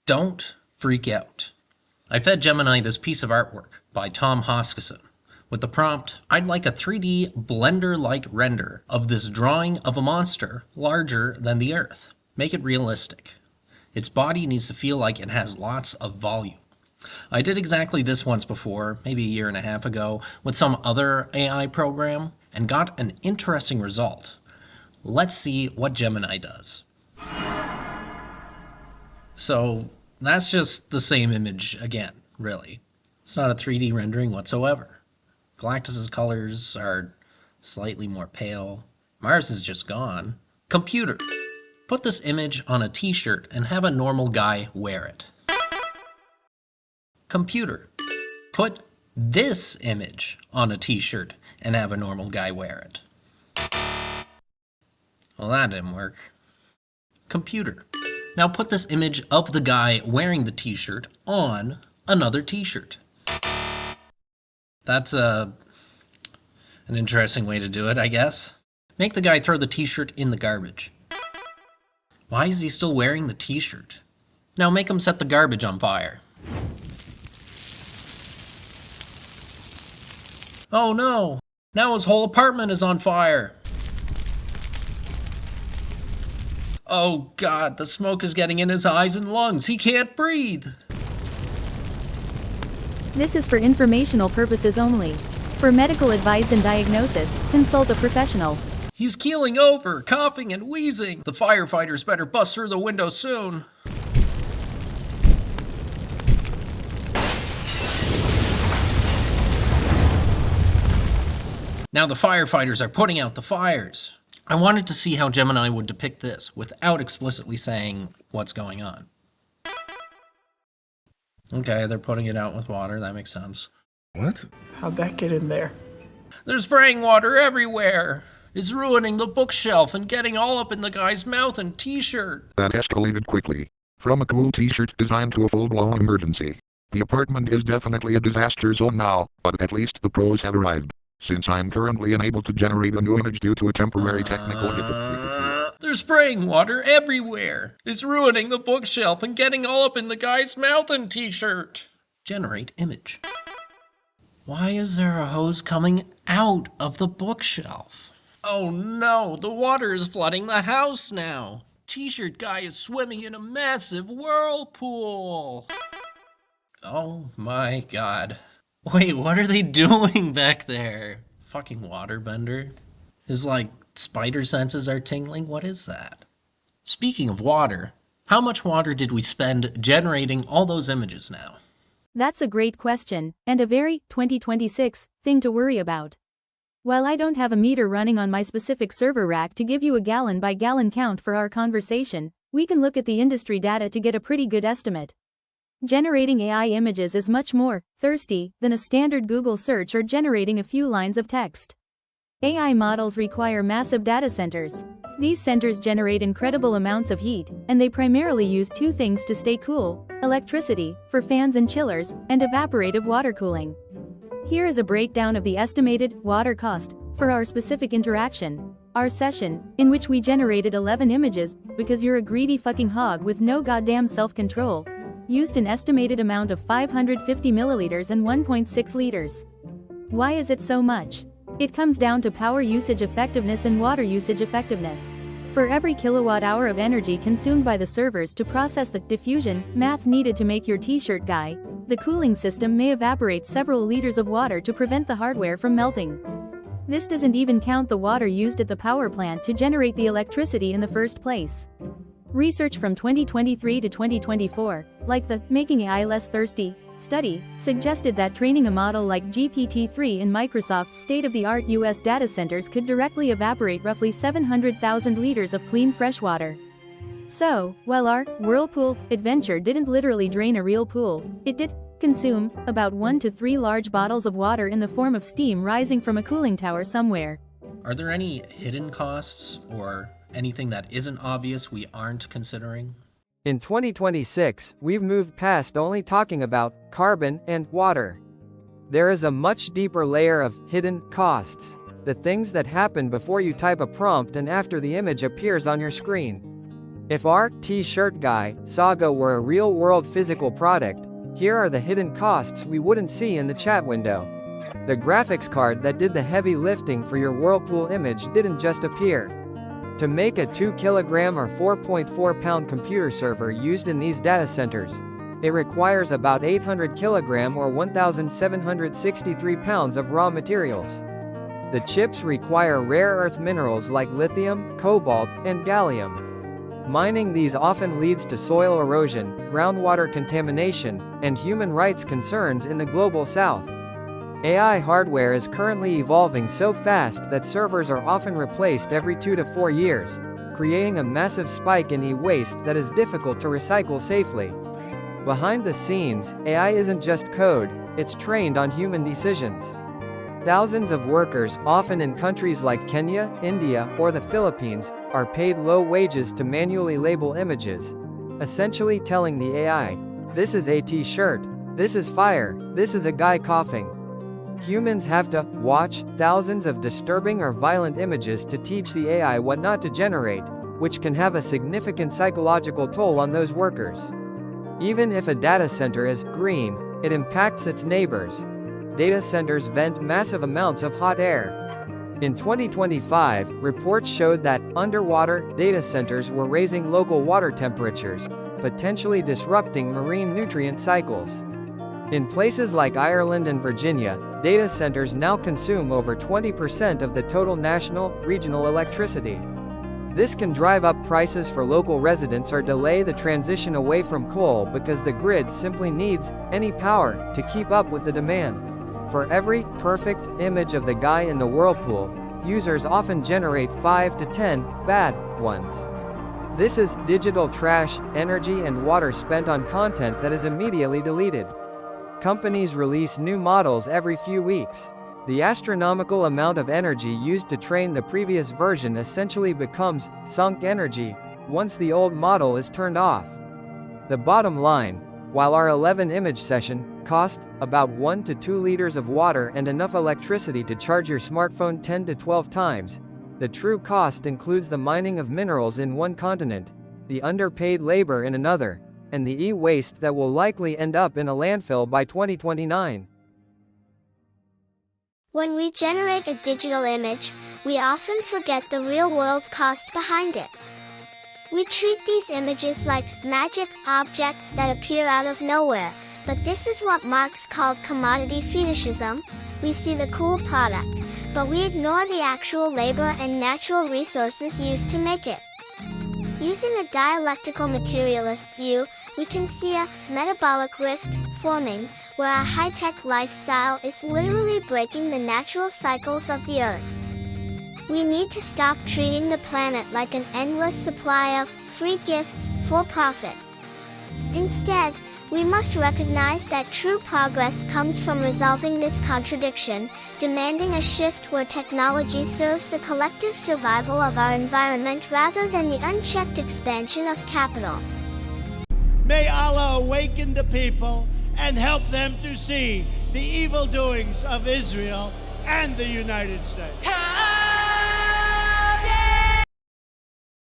Don't freak out. I fed Gemini this piece of artwork by Tom Hoskisson with the prompt, I'd like a 3D Blender-like render of this drawing of a monster larger than the Earth. Make it realistic. Its body needs to feel like it has lots of volume. I did exactly this once before, maybe a year and a half ago, with some other AI program, and got an interesting result. Let's see what Gemini does. So that's just the same image again, really. It's not a 3D rendering whatsoever. Galactus's colors are slightly more pale. Mars is just gone. Computer, put this image on a t-shirt and have a normal guy wear it. Computer, put this image on a t-shirt and have a normal guy wear it. Well, that didn't work. Computer, now put this image of the guy wearing the t-shirt on another t-shirt. That's an interesting way to do it, I guess. Make the guy throw the t-shirt in the garbage. Why is he still wearing the t-shirt? Now make him set the garbage on fire. Oh no! Now his whole apartment is on fire! Oh god, the smoke is getting in his eyes and lungs. He can't breathe! This is for informational purposes only. For medical advice and diagnosis, consult a professional. He's keeling over, coughing and wheezing. The firefighters better bust through the window soon. Now the firefighters are putting out the fires. I wanted to see how Gemini would depict this without explicitly saying what's going on. Okay, they're putting it out with water. That makes sense. What? How'd that get in there? They're spraying water everywhere. It's ruining the bookshelf and getting all up in the guy's mouth and t-shirt. That escalated quickly. From a cool t-shirt design to a full-blown emergency. The apartment is definitely a disaster zone now, but at least the pros have arrived. Since I'm currently unable to generate a new image due to a temporary technical difficulty. They're spraying water everywhere. It's ruining the bookshelf and getting all up in the guy's mouth and t-shirt. Generate image. Why is there a hose coming out of the bookshelf? Oh no, the water is flooding the house now. T-shirt guy is swimming in a massive whirlpool. Oh my god. Wait, what are they doing back there? Fucking waterbender. His, spider senses are tingling? What is that? Speaking of water, how much water did we spend generating all those images now? That's a great question, and a very 2026 thing to worry about. While I don't have a meter running on my specific server rack to give you a gallon by gallon count for our conversation, we can look at the industry data to get a pretty good estimate. Generating AI images is much more thirsty than a standard Google search or generating a few lines of text. AI models require massive data centers. These centers generate incredible amounts of heat, and they primarily use two things to stay cool: electricity, for fans and chillers, and evaporative water cooling. Here is a breakdown of the estimated water cost for our specific interaction. Our session, in which we generated 11 images, because you're a greedy fucking hog with no goddamn self-control, used an estimated amount of 550 milliliters and 1.6 liters. Why is it so much? It comes down to power usage effectiveness and water usage effectiveness. For every kilowatt hour of energy consumed by the servers to process the diffusion math needed to make your t-shirt guy, the cooling system may evaporate several liters of water to prevent the hardware from melting. This doesn't even count the water used at the power plant to generate the electricity in the first place. Research from 2023 to 2024, like the Making AI Less Thirsty study, suggested that training a model like GPT-3 in Microsoft's state-of-the-art US data centers could directly evaporate roughly 700,000 liters of clean fresh water. So, while our whirlpool adventure didn't literally drain a real pool, it did consume about 1 to 3 large bottles of water in the form of steam rising from a cooling tower somewhere. Are there any hidden costs or anything that isn't obvious we aren't considering? In 2026, we've moved past only talking about carbon and water. There is a much deeper layer of hidden costs, the things that happen before you type a prompt and after the image appears on your screen. If our T-shirt guy saga were a real-world physical product, here are the hidden costs we wouldn't see in the chat window. The graphics card that did the heavy lifting for your Whirlpool image didn't just appear. To make a 2 kilogram or 4.4 pound computer server used in these data centers, it requires about 800 kilogram or 1,763 pounds of raw materials. The chips require rare earth minerals like lithium, cobalt, and gallium. Mining these often leads to soil erosion, groundwater contamination, and human rights concerns in the global south. AI hardware is currently evolving so fast that servers are often replaced every 2 to 4 years, creating a massive spike in e-waste that is difficult to recycle safely. Behind the scenes, AI isn't just code, it's trained on human decisions. Thousands of workers, often in countries like Kenya, India, or the Philippines, are paid low wages to manually label images, essentially telling the AI, "This is a T-shirt, this is fire, this is a guy coughing." Humans have to watch thousands of disturbing or violent images to teach the AI what not to generate, which can have a significant psychological toll on those workers. Even if a data center is green, it impacts its neighbors. Data centers vent massive amounts of hot air. In 2025, reports showed that underwater data centers were raising local water temperatures, potentially disrupting marine nutrient cycles. In places like Ireland and Virginia, data centers now consume over 20% of the total national, regional electricity. This can drive up prices for local residents or delay the transition away from coal because the grid simply needs any power to keep up with the demand. For every perfect image of the guy in the Whirlpool, users often generate 5 to 10 bad ones. This is digital trash, energy and water spent on content that is immediately deleted. Companies release new models every few weeks. The astronomical amount of energy used to train the previous version essentially becomes sunk energy once the old model is turned off. The bottom line, while our 11 image session cost about 1 to 2 liters of water and enough electricity to charge your smartphone 10 to 12 times, the true cost includes the mining of minerals in one continent, the underpaid labor in another, and the e-waste that will likely end up in a landfill by 2029. When we generate a digital image, we often forget the real-world cost behind it. We treat these images like magic objects that appear out of nowhere, but this is what Marx called commodity fetishism. We see the cool product, but we ignore the actual labor and natural resources used to make it. Using a dialectical materialist view, we can see a metabolic rift forming, where our high-tech lifestyle is literally breaking the natural cycles of the Earth. We need to stop treating the planet like an endless supply of free gifts for profit. Instead, we must recognize that true progress comes from resolving this contradiction, demanding a shift where technology serves the collective survival of our environment rather than the unchecked expansion of capital. May Allah awaken the people and help them to see the evil doings of Israel and the United States.